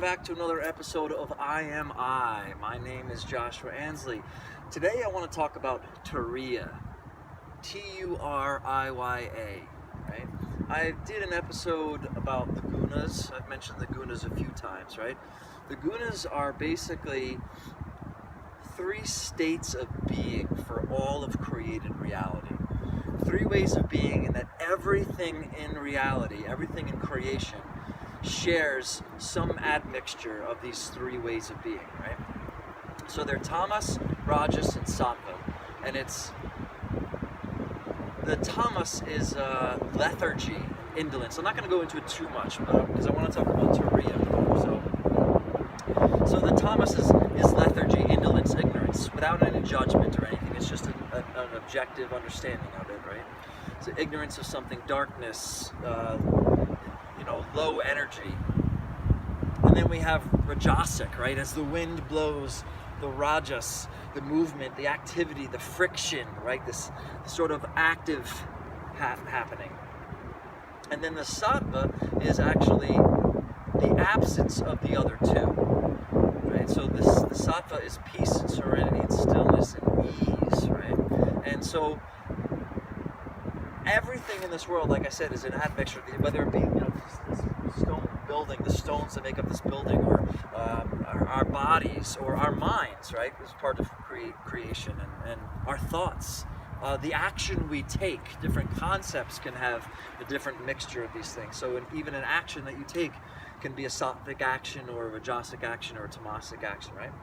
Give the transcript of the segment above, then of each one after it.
back to another episode of I Am I. My name is Joshua Ansley. Today I want to talk about Turiya. T-U-R-I-Y-A, right? I did an episode about the gunas. I've mentioned the gunas a few times, right? The gunas are basically three states of being for all of created reality. Three ways of being, and that everything in reality, everything in creation, shares some admixture of these three ways of being, right? So they're tamas, rajas, and sattva. And the tamas is lethargy, indolence. I'm not going to go into it too much, because I want to talk about Turiya. So the tamas is lethargy, indolence, ignorance, without any judgment or anything. It's just an objective understanding of it, right? So ignorance of something, darkness, low energy. And then we have rajasic, right? As the wind blows, the rajas, the movement, the activity, the friction, right? This sort of active happening. And then the sattva is actually the absence of the other two, right? So the sattva is peace and serenity and stillness and ease, right? And so everything in this world, like I said, is an admixture, whether it be this stone building, the stones that make up this building, or our bodies, or our minds, right? As part of creation, and our thoughts. The action we take, different concepts can have a different mixture of these things. So even an action that you take can be a sattvic action, or a rajasic action, or a tamasic action, right?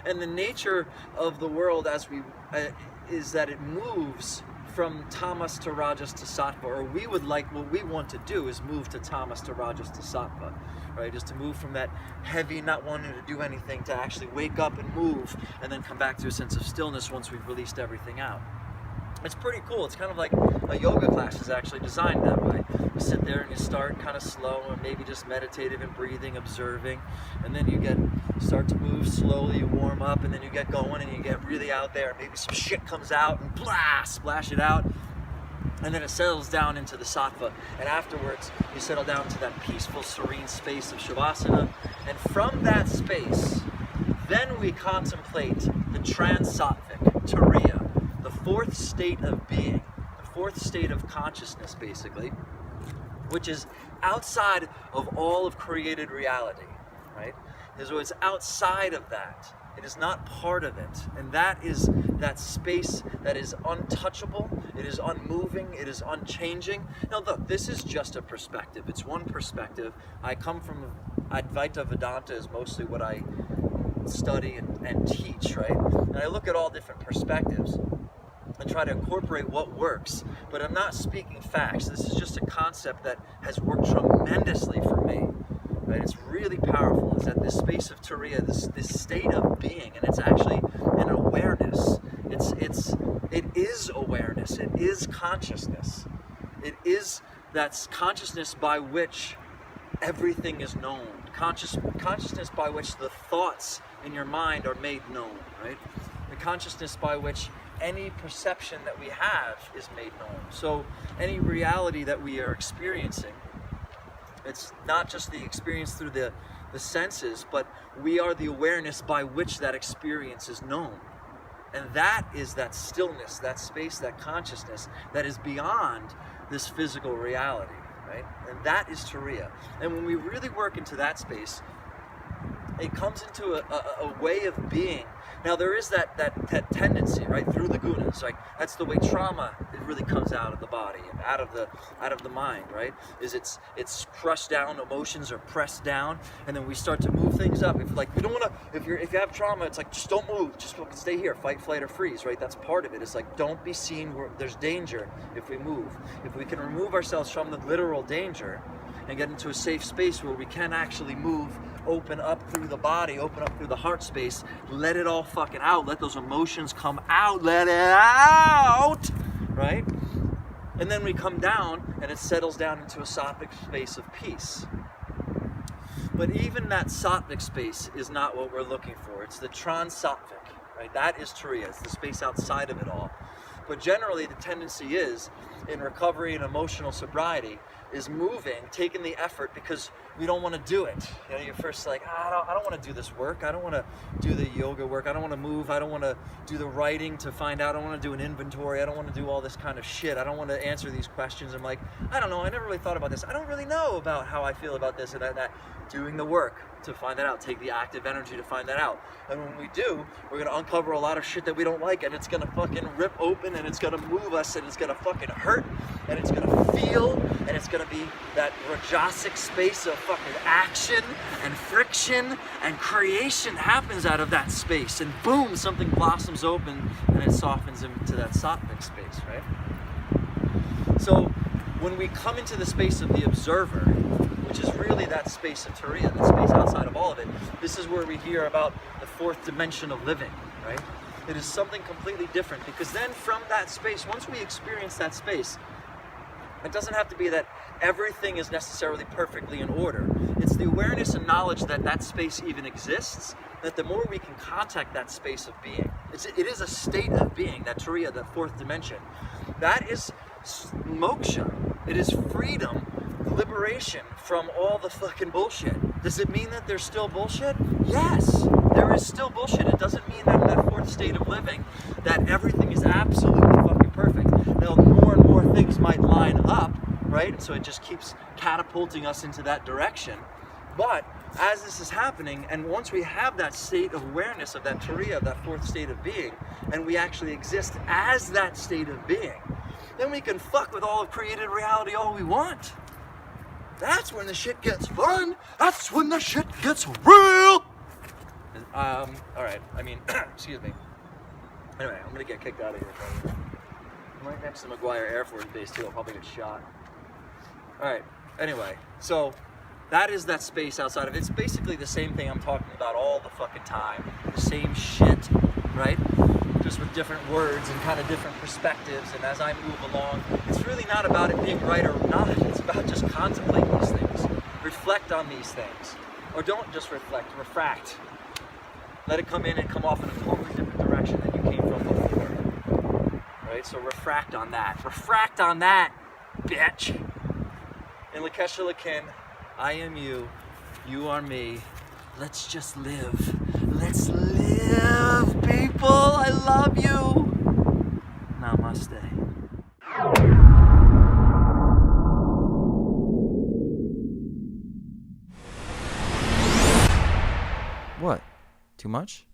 And the nature of the world is that it moves from tamas to rajas to sattva, or what we want to do is move to tamas to rajas to sattva, right? Just to move from that heavy, not wanting to do anything, to actually wake up and move, and then come back to a sense of stillness once we've released everything out. It's pretty cool. It's kind of like a yoga class is actually designed that way. You sit there and you start kind of slow, and maybe just meditative and breathing, observing, and then you start to move slowly, you warm up, and then you get going and you get really out there, maybe some shit comes out and splash it out, and then it settles down into the sattva, and afterwards you settle down to that peaceful, serene space of shavasana, and from that space, then we contemplate the trans-sattvic, Turiya, the fourth state of being, the fourth state of consciousness, basically, which is outside of all of created reality, right? So it's outside of that. It is not part of it. And that is that space that is untouchable, it is unmoving, it is unchanging. Now look, this is just a perspective. It's one perspective. I come from Advaita Vedanta is mostly what I study and teach, right? And I look at all different perspectives and try to incorporate what works, but I'm not speaking facts. This is just a concept that has worked tremendously for me, right? It's really powerful. Is that this space of Turiya, this state of being, and it's actually an awareness. It is awareness. It is consciousness. It is that consciousness by which everything is known. Consciousness by which the thoughts in your mind are made known, right? The consciousness by which any perception that we have is made known. So any reality that we are experiencing, it's not just the experience through the senses, but we are the awareness by which that experience is known. And that is that stillness, that space, that consciousness that is beyond this physical reality, right? And that is Turiya. And when we really work into that space, it comes into a way of being. Now there is that tendency, right, through the gunas, like that's the way trauma it really comes out of the body and out of the mind, right? Is it's crushed down, emotions are pressed down, and then we start to move things up. If we don't want to, if you have trauma, it's like just don't move, just stay here, fight, flight, or freeze, right? That's part of it. It's like don't be seen where there's danger if we move. If we can remove ourselves from the literal danger and get into a safe space where we can actually move, open up through the body, open up through the heart space, let it all fucking out, let those emotions come out, let it out, right? And then we come down and it settles down into a sattvic space of peace. But even that sattvic space is not what we're looking for. It's the trans-sattvic, right? That is Turiya. It's the space outside of it all. But generally the tendency is, in recovery and emotional sobriety, is moving, taking the effort because we don't want to do it. You know, you're first like, I don't want to do this work. I don't want to do the yoga work. I don't want to move. I don't want to do the writing to find out. I don't want to do an inventory. I don't want to do all this kind of shit. I don't want to answer these questions. I'm like, I don't know. I never really thought about this. I don't really know about how I feel about this and that. Doing the work to find that out. Take the active energy to find that out. And when we do, we're going to uncover a lot of shit that we don't like, and it's going to fucking rip open, and it's going to move us, and it's going to fucking hurt, and it's going to feel, and it's going to be that rajasic space of fucking action and friction, and creation happens out of that space, and boom, something blossoms open, and it softens into that sattvic space, right? So when we come into the space of the observer, which is really that space of Turiya, that space outside of all of it, this is where we hear about the fourth dimension of living, right? It is something completely different, because then from that space, once we experience that space, it doesn't have to be that everything is necessarily perfectly in order. It's the awareness and knowledge that that space even exists, that the more we can contact that space of being, it is a state of being, that Turiya, that fourth dimension, that is moksha. It is freedom, liberation from all the fucking bullshit. Does it mean that there's still bullshit? Yes, there is still bullshit. It doesn't mean that in that fourth state of living that everything is absolutely fucking perfect. Now, more and more things might line up, right? So it just keeps catapulting us into that direction. But as this is happening, and once we have that state of awareness of that Turiya, of that fourth state of being, and we actually exist as that state of being, then we can fuck with all of created reality all we want. That's when the shit gets fun. That's when the shit gets real. All right. I mean, excuse me. Anyway, I'm gonna get kicked out of here. I'm right next to McGuire Air Force Base too. I'll probably get shot. All right. Anyway, so that is that space outside of it. It's basically the same thing I'm talking about all the fucking time. The same shit, right? Just with different words and kind of different perspectives. And as I move along, it's really not about it being right or not. It's about just contemplating these things. Reflect on these things. Or don't just reflect, refract. Let it come in and come off in a totally different direction than you came from before. Right? So refract on that. Refract on that, bitch. In Lakesha Lakin, I am you, you are me. Let's just live. Let's live, people. I love you. Namaste. What? Too much?